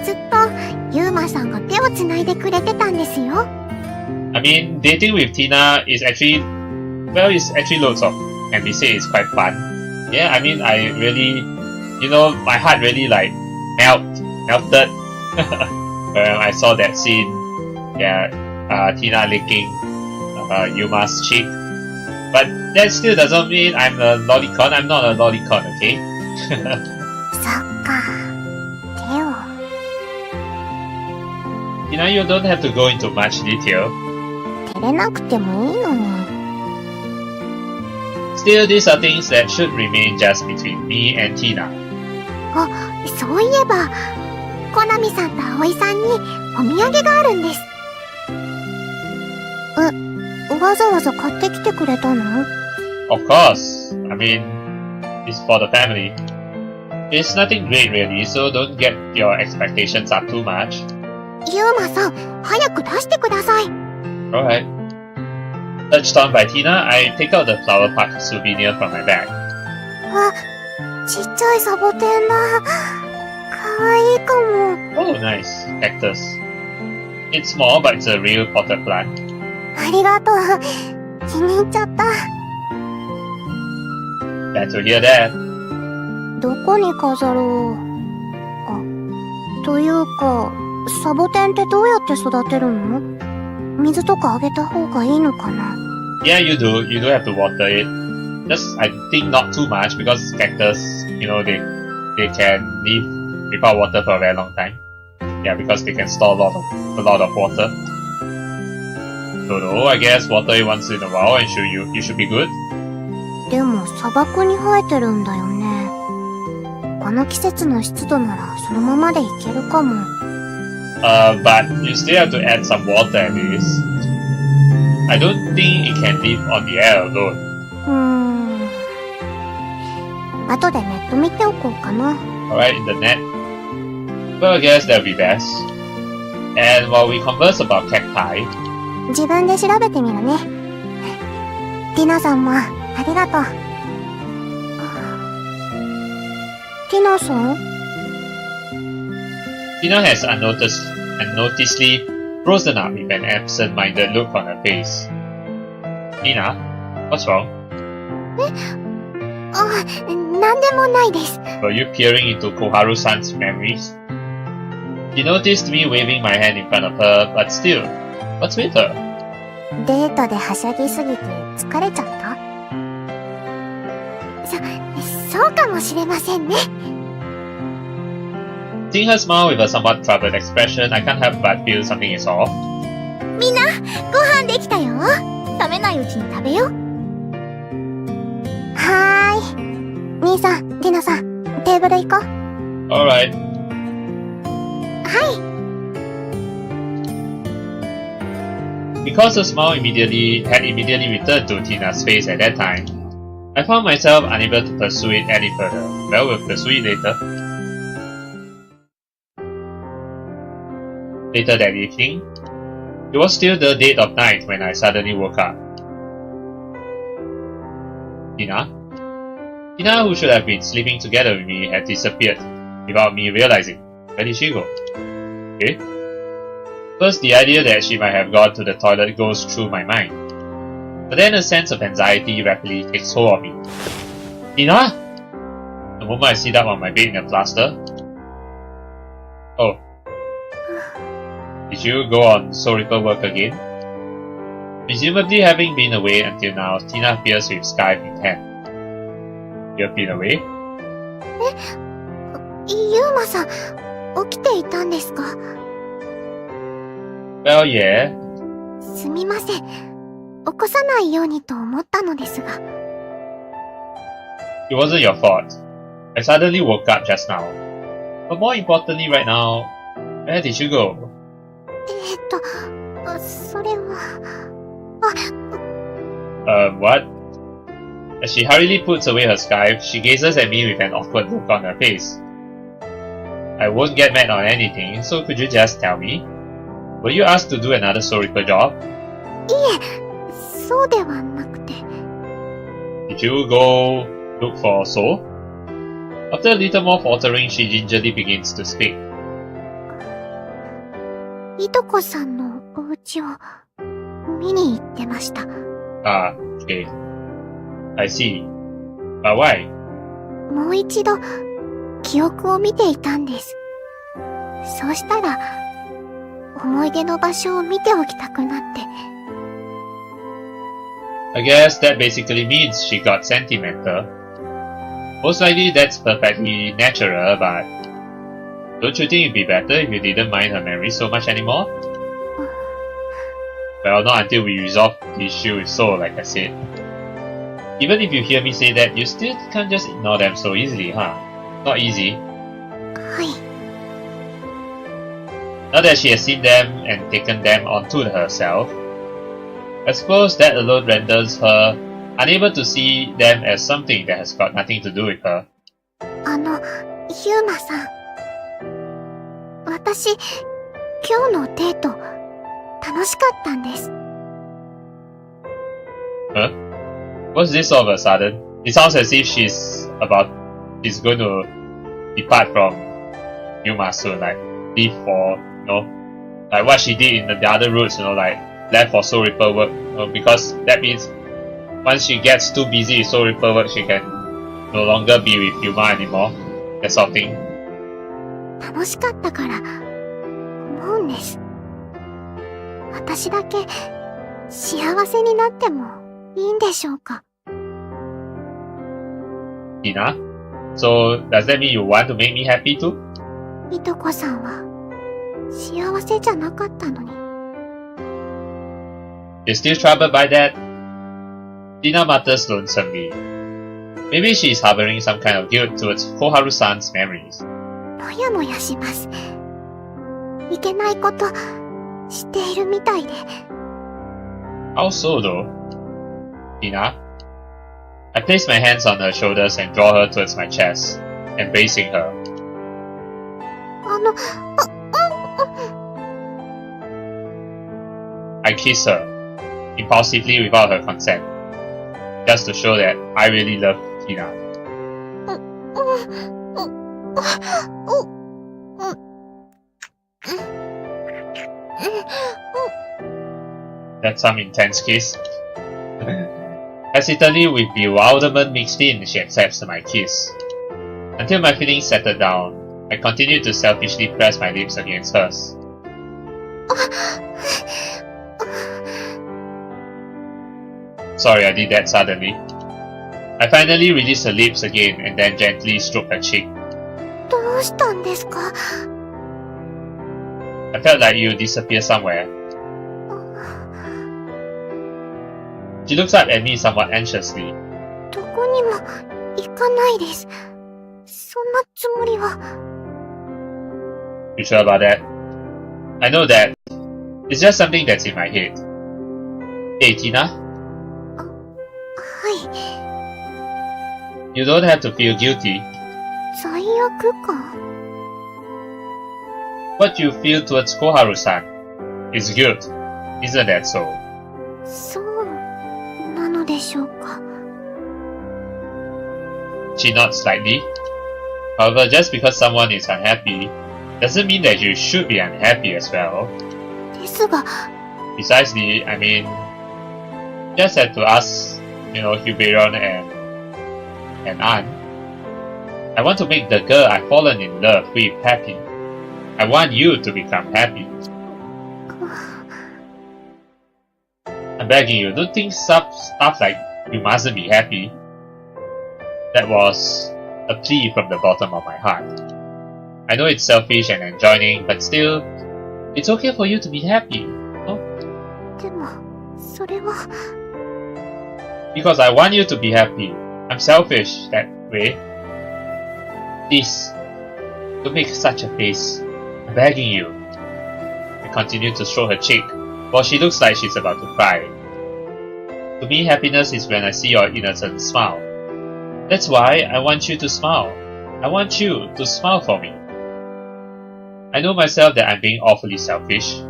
ずっとユーマさんが手をつないでくれてたんですよ。I mean, dating with Tina is actually, well, it's actually loads of, and we say it's quite fun. Yeah, I mean, I really, my heart really like melted when I saw that scene. Yeah, Tina licking Yuma's cheek. But that still doesn't mean I'm a lolicon. I'm not a lolicon, okay? そっか。手を。Tina, you don't have to go into much detail. 照れなくてもいいのに。Still, these are things that should remain just between me and Tina. あ、そういえば、コナミさんと葵さんにお土産があるんです。わざわざ買ってきてくれたの？ Of course. I mean, it's for the family. It's nothing great really, so don't get your expectations up too much. ユーマさん、早く出してください。Alright. Touched on by Tina, I take out the flower park souvenir from my bag. わ、ちっちゃいサボテンだ。かわいいかも。Oh, nice. Cactus. It's small, but it's a real potted plant. ありがとう。気に入っちゃった。Glad to hear that. どこに飾ろう。あ、というか、サボテンってどうやって育てるの？水とかあげた方がいいのかな？ Yeah, you do. You do have to water it. Just, I think not too much because cactus, they can live without water for a very long time. Yeah, because they can store a lot of water. Don't know, I guess water it once in a while and you should be good. でも砂漠に生えてるんだよね。この季節の湿度ならそのままでいけるかも。But you still have to add some water at least. I don't think it can live on the air alone. 後でネット見ておこうかな。Alright, in the net. Well, I guess that would be best. And while we converse about cacti, 自分で調べてみるね。ティナさんも、ありがとう。ティナさん Tina has unnoticedly frozen up with an absent-minded look on her face. Tina, what's wrong? あ、なんでもないです。Were you peering into Koharu-san's memories? She noticed me waving my hand in front of her, but still, what's with her? デートではしゃぎすぎて疲れちゃった？そうかもしれませんね。Seeing her smile with a somewhat troubled expression, I can't help but feel something is off. みんな、ご飯できたよ。冷めないうちに食べよう。はーい。兄さん、ティナさん、テーブル行こう。Alright. はい。Because the smile immediately returned to Tina's face at that time, I found myself unable to pursue it any further. Well, we'll pursue it later. Later that evening, it was still the dead of night when I suddenly woke up. Tina, who should have been sleeping together with me, had disappeared without me realizing. Where did she go? Okay. First, the idea that she might have gone to the toilet goes through my mind. But then a sense of anxiety rapidly takes hold of me. Tina? The moment I sit up on my bed in a fluster. Oh. Did you go on Soul Reaper work again? Presumably having been away until now, Tina appears with Skype in hand. You have been away? ユーマさん、起きていたんですか？ Well, yeah. すみません。起こさないようにと思ったのですが。It wasn't your fault. I suddenly woke up just now. But more importantly right now, where did you go? それは... What? As she hurriedly puts away her Skype, she gazes at me with an awkward look on her face. I won't get mad on anything, so could you just tell me? Were you asked to do another Soul Reaper job? いえ、そうではなくて。Did you go look for Soul? After a little more faltering, she gingerly begins to speak. いとこさんのお家を見に行ってました。Ah, okay. I see. But why? もう一度記憶を見ていたんです。そうしたら思い出の場所を見ておきたくなって。I guess that basically means she got sentimental. Most likely that's perfectly natural, but don't you think it'd be better if you didn't mind her memory so much anymore? Well, not until we resolve the issue with Soul, like I said. Even if you hear me say that, you still can't just ignore them so easily, huh? Not easy. はい。 Now that she has seen them and taken them onto herself, I suppose that alone renders her unable to see them as something that has got nothing to do with her. ユーマさん。私、今日のデート、楽しかったんです。Huh? What's this all of a sudden? It sounds as if she's going to depart from Yuma soon, like leave for, like what she did in the other routes, like left for Soul Reaper work, because that means once she gets too busy with Soul Reaper work, she can no longer be with Yuma anymore, that sort of thing. 楽しかったから思うんです。私だけ幸せになってもいいんでしょうか。Tina? So, does that mean you want to make me happy too? いとこさんは幸せじゃなかったのに。You're still troubled by that? Tina mutters lonesomely. Maybe she's harboring some kind of guilt towards Koharu-san's memories. もやもやします。いけないことしているみたいで。How so though? Tina? I place my hands on her shoulders and draw her towards my chest, embracing her. I kiss her, impulsively without her consent, just to show that I really love Tina. That's some intense kiss. Hesitantly, with bewilderment mixed in, she accepts my kiss. Until my feelings settle down, I continue to selfishly press my lips against hers. Sorry, I did that suddenly. I finally released her lips again and then gently stroked her cheek. どうしたんですか? I felt like you disappeared somewhere. She looks up at me somewhat anxiously. どこにも行かないです。そんなつもりは。You sure about that? I know that. It's just something that's in my head. Hey, Tina? はい。 You don't have to feel guilty. 罪悪感? What you feel towards Koharu-san is good. Isn't that so? そうなのでしょうか。 She nods slightly. However, just because someone is unhappy doesn't mean that you should be unhappy as well. ですが、 Precisely, I mean, just had to ask, Huberon and Anne. I want to make the girl I've fallen in love with happy. I want you to become happy. I'm begging you, don't think stuff like you mustn't be happy. That was a plea from the bottom of my heart. I know it's selfish and enjoying, but still, it's okay for you to be happy. No? でも、それは。 Because I want you to be happy. I'm selfish that way. Please, don't make such a face. I'm begging you. I continue to stroke her cheek, while she looks like she's about to cry. To me, happiness is when I see your innocent smile. That's why I want you to smile. I want you to smile for me. I know myself that I'm being awfully selfish.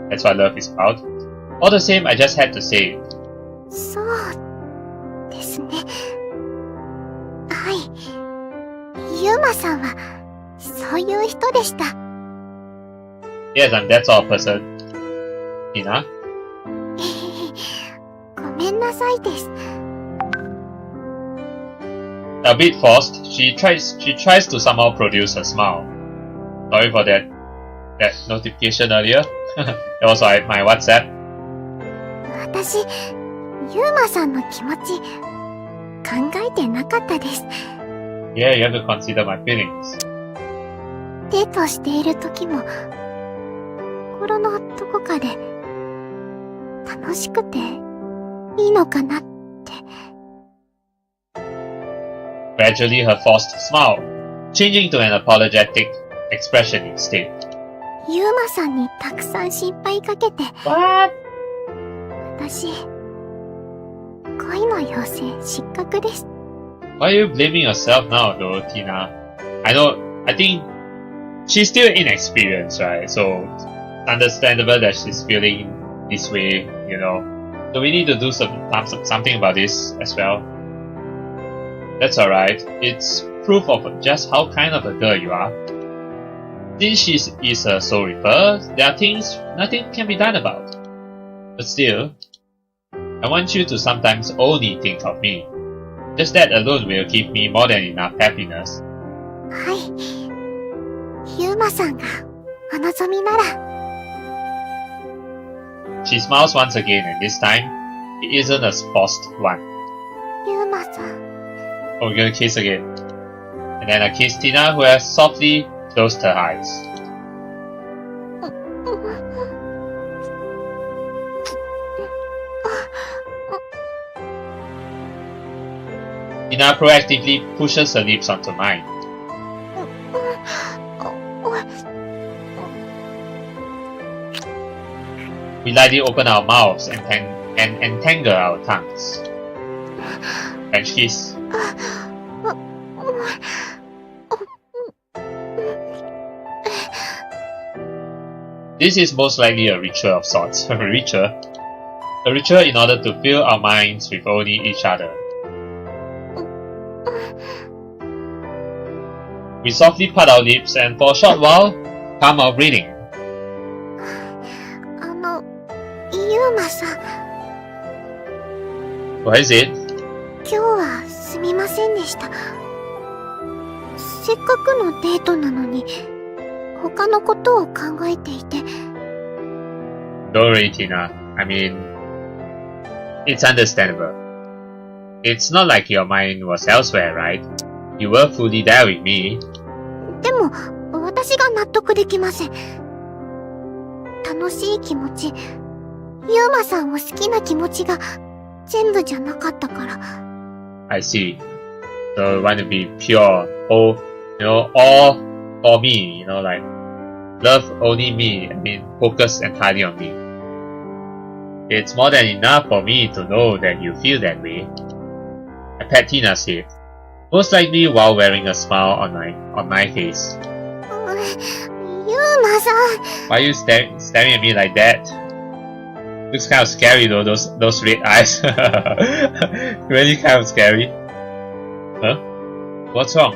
That's what love is about. All the same, I just had to say it. そうですね。はい。ユーマさんは、そういう人でした。Yes, I'm that sort of person. Tina? ごめんなさいです。A bit forced, she tries to somehow produce a smile. Sorry for that notification earlier. That was my WhatsApp. 私、ユーマさんの気持ち、考えてなかったです。Yeah, you have to consider my feelings. デートしている時も、心のどこかで、楽しくて、いいのかなって。Gradually, her forced smile, changing to an apologetic expression instead. ユーマさんにたくさん心配かけて、 What? 私、恋の妖精失格です。Why are you blaming yourself now, though, Tina? I think she's still inexperienced, right? So, understandable that she's feeling this way, So we need to do something about this as well. That's alright. It's proof of just how kind of a girl you are. Since she is a soul reaper, there are things nothing can be done about. But still, I want you to sometimes only think of me. Just that alone will give me more than enough happiness. はい。ユーマさんがお望みなら。She smiles once again, and this time, it isn't a forced one. ユーマさん。 Oh, we're gonna kiss again. And then I kiss Tina, who has softly closed her eyes. Tina proactively pushes her lips onto mine. We lightly open our mouths and entangle our tongues. French kiss. This is most likely a ritual of sorts. A ritual in order to fill our minds with only each other. We softly part our lips and for a short while, calm our breathing. ユーマさん、 What is it? 今日はすみませんでした。せっかくのデートなのに、他のことを考えていて。Don't worry, Tina. I mean, it's understandable. It's not like your mind was elsewhere, right? You were fully there with me. でも、私が納得できません。楽しい気持ち、ユーマさんを好きな気持ちが全部じゃなかったから。I see. So you want to be pure, all for me, like love only me. I mean, focus entirely on me. It's more than enough for me to know that you feel that way. I pat Tina's head, most likely while wearing a smile on my face. ユーマさん。 Why are you staring at me like that? Looks kind of scary though, those red eyes. Really kind of scary. Huh? What's wrong?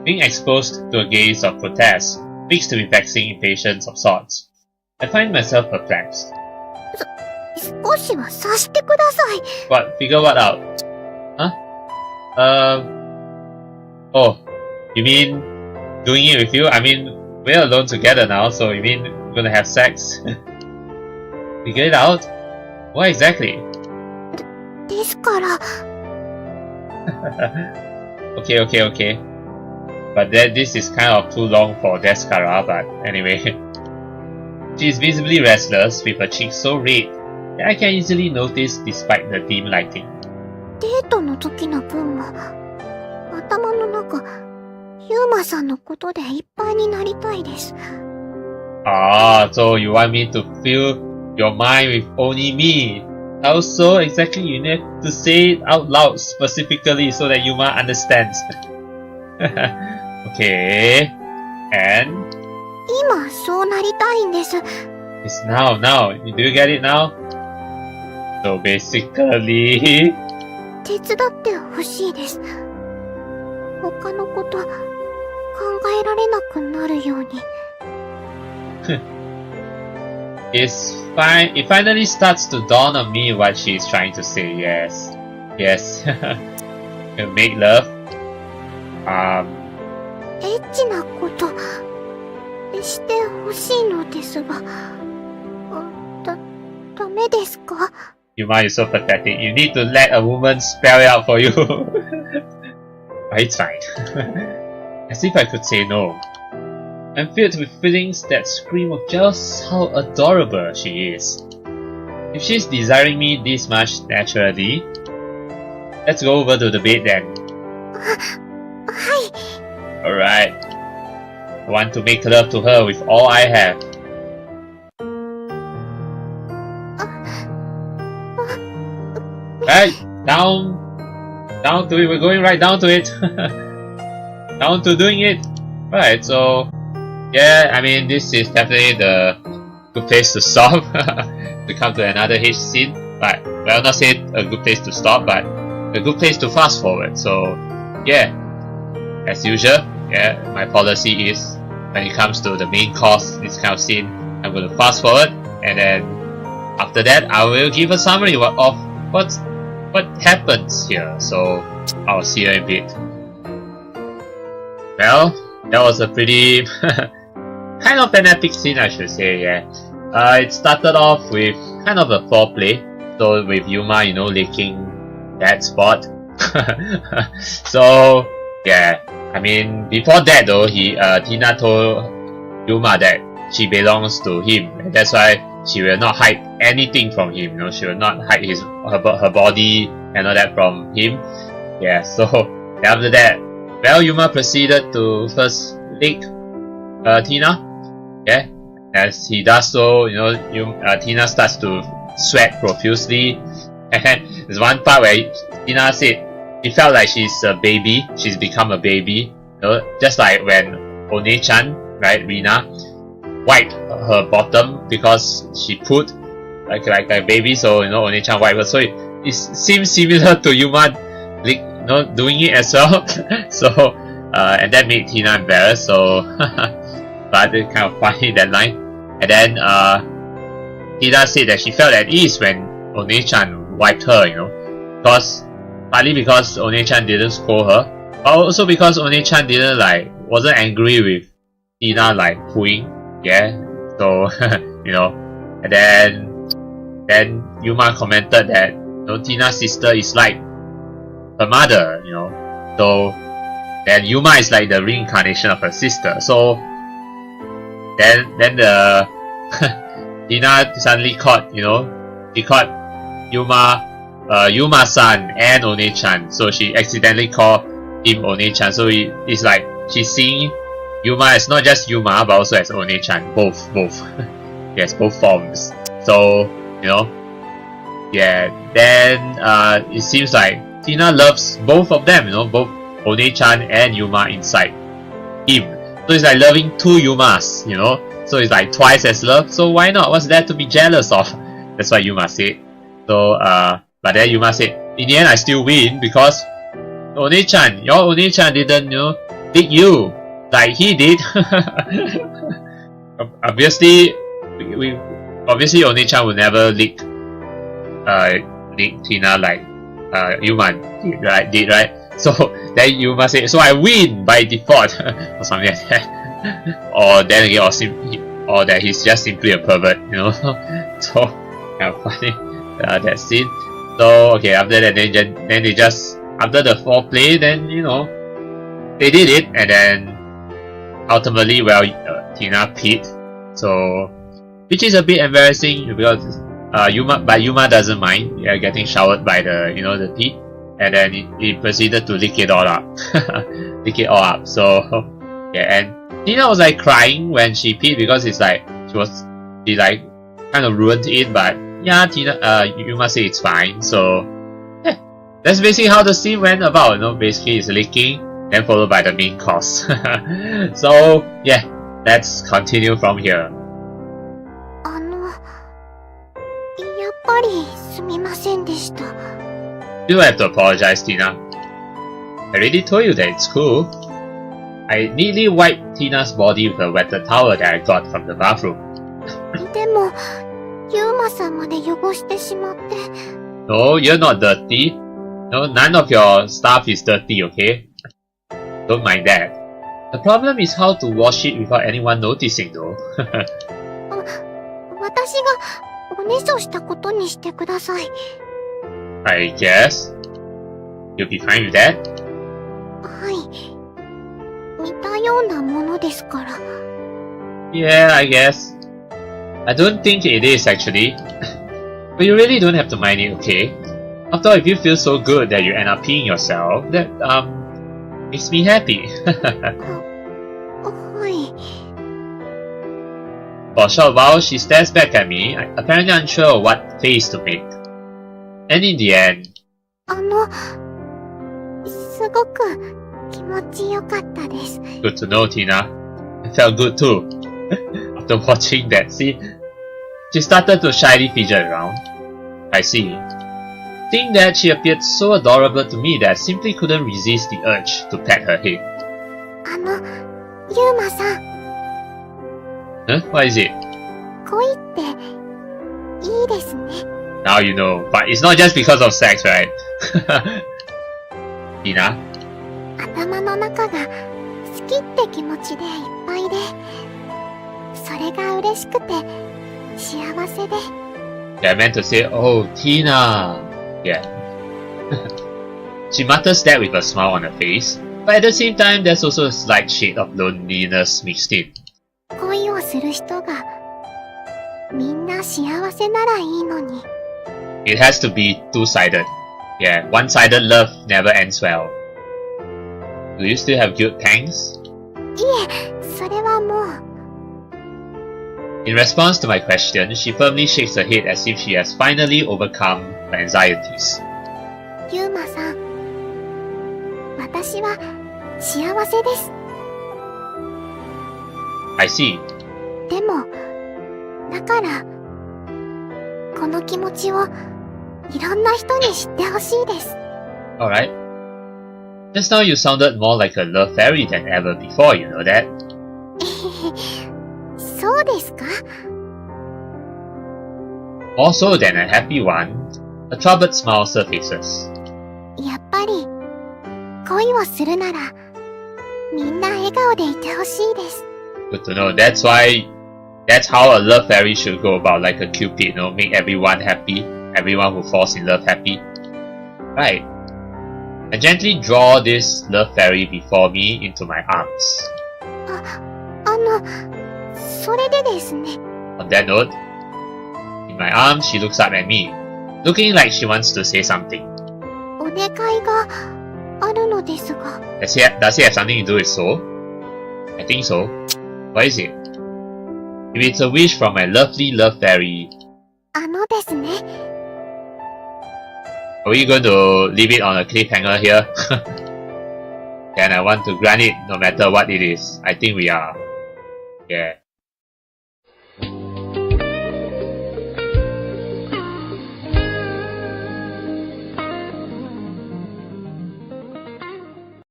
Being exposed to a gaze of protest, mixed with vexing impatience of sorts. I find myself perplexed. 少しは察してください。 What? Figure what out? Huh? Oh, you mean doing it with you? I mean, we're alone together now, so you mean we're gonna have sex? Figure it out? What exactly? ですから。Okay. But this is kind of too long for Descara, but anyway. She is visibly restless, with her cheeks so red that I can easily notice despite the dim lighting. デートの時の分も、頭の中、ユーマさんのことでいっぱいになりたいです。Ah, so you want me to fill your mind with only me? How so exactly? You need to say it out loud specifically so that Yuma understands. Okay, and? 今、そうなりたいんです。 It's now. Do you get it now? So basically... 手伝ってほしいです。他のこと、考えられなくなるように。It finally starts to dawn on me what she is trying to say. Yes. You make love. エッチなことしてほしいのですが、ダメですか？ Yuma, you're so pathetic. You need to let a woman spell it out for you. But it's fine. As if I could say no. I'm filled with feelings that scream of just how adorable she is. If she's desiring me this much naturally, let's go over to the bed then. はい。 Alright. I want to make love to her with all I have. Right, down to it. We're going right down to it. Down to doing it. Right, so yeah, I mean this is definitely the good place to stop. To come to another H scene. But well, not say a good place to stop, but a good place to fast forward. So yeah, as usual, yeah, my policy is when it comes to the main course, this kind of scene, I'm going to fast forward, and then after that, I will give a summary of what happens here. So I'll see you in a bit. Well, that was a pretty kind of an epic scene, I should say. Yeah, it started off with kind of a foreplay, so with Yuma, licking that spot. So yeah, I mean before that though, Tina told Yuma that she belongs to him, and that's why she will not hide anything from him. She will not hide her body and all that from him. Yeah, so after that, well, Yuma proceeded to first lick Tina. Yeah, as he does so, Tina starts to sweat profusely. And there's one part where Tina said it felt like she's a baby. She's become a baby. Just like when One-chan, right, Rina, wiped her bottom because she put like a baby, so One-chan wipe her. So it seems similar to Yuma, doing it as well. So and that made Tina embarrassed. So but it's kind of funny, that line. And then Tina said that she felt at ease when One-chan wiped her, partly because One-chan didn't scold her, but also because One-chan wasn't angry with Tina pooing, so and then Yuma commented that Tina's sister is like her mother, so then Yuma is like the reincarnation of her sister. So then the Tina suddenly caught she caught Yuma-san and One-chan, so she accidentally called him One-chan. So it's like she's seeing Yuma as not just Yuma but also as One-chan, both yes, both forms. So then it seems like Tina loves both of them, both One-chan and Yuma inside him. So it's like loving two Yumas, so it's like twice as love. So why not? What's there to be jealous of? That's what Yuma said. So but then Yuma said, in the end I still win because One-chan, your One-chan didn't lick you like he did. Obviously One-chan will never lick Tina like Yuma did, right? So then Yuma say, so I win by default or something like that. Or then again, or that he's just simply a pervert, So kind of funny that scene. So okay, after that then they just, after the foreplay, then they did it, and then ultimately, Tina peed, so which is a bit embarrassing because Yuma doesn't mind getting showered by the pee, and then he proceeded to lick it all up. So and Tina was crying when she peed because it's like she kind of ruined it, but Yuma say it's fine. So that's basically how the scene went about. Basically it's licking, then followed by the main course. So let's continue from here. やっぱりすみませんでした。 You don't have to apologize, Tina. I already told you that it's cool. I neatly wiped Tina's body with a wetted towel that I got from the bathroom. でも、ユーマさんまで汚してしまって。 No, you're not dirty. No, none of your stuff is dirty, okay? Don't mind that. The problem is how to wash it without anyone noticing, though. 私がおねしょしたことにしてください。 I guess. You'll be fine with that? はい。似たようなものですから。 Yeah, I guess. I don't think it is actually. But you really don't have to mind it, okay? After all, if you feel so good that you end up peeing yourself, that makes me happy. はい。 For a short while, she stares back at me, apparently unsure of what face to make. And in the end, すごく気持ちよかったです。 good to know, Tina. I felt good too. After watching that scene, she started to shyly fidget around. I see. Seeing that, she appeared so adorable to me that I simply couldn't resist the urge to pat her head. ユーマさん。 Huh? What is it? 恋っていいですね。 Now you know, but it's not just because of sex, right? Tina? 頭の中が好きって気持ちでいっぱいで、それが嬉しくて幸せで。 Yeah, I meant to say, oh, Tina. Yeah. She mutters that with a smile on her face, but at the same time, there's also a slight shade of loneliness mixed in. 恋をする人がみんな幸せならいいのに。 It has to be two-sided. Yeah, one-sided love never ends well. Do you still have guilt pangs? いえ、それはもう。 In response to my question, she firmly shakes her head as if she has finally overcome her anxieties. ユーマさん、私は幸せです。 I see. でも、だから、この気持ちをいろんな人に知ってほしいです。Alright. Just now you sounded more like a love fairy than ever before, you know that? そうですか? More so than a happy one, a troubled smile surfaces. やっぱり、恋をするなら、みんな笑顔でいてほしいです。Good to know. That's how a love fairy should go about, like a cupid, you know, make everyone happy, everyone who falls in love happy. Right. I gently draw this love fairy before me into my arms. それでですね。On that note, in my arms she looks up at me, looking like she wants to say something. お願いがあるのですが。Does it have something to do with soul? I think so. What is it? If it's a wish from my lovely love fairy, ですね。are we going to leave it on a cliffhanger here? And I want to grant it no matter what it is. I think we are. Yeah.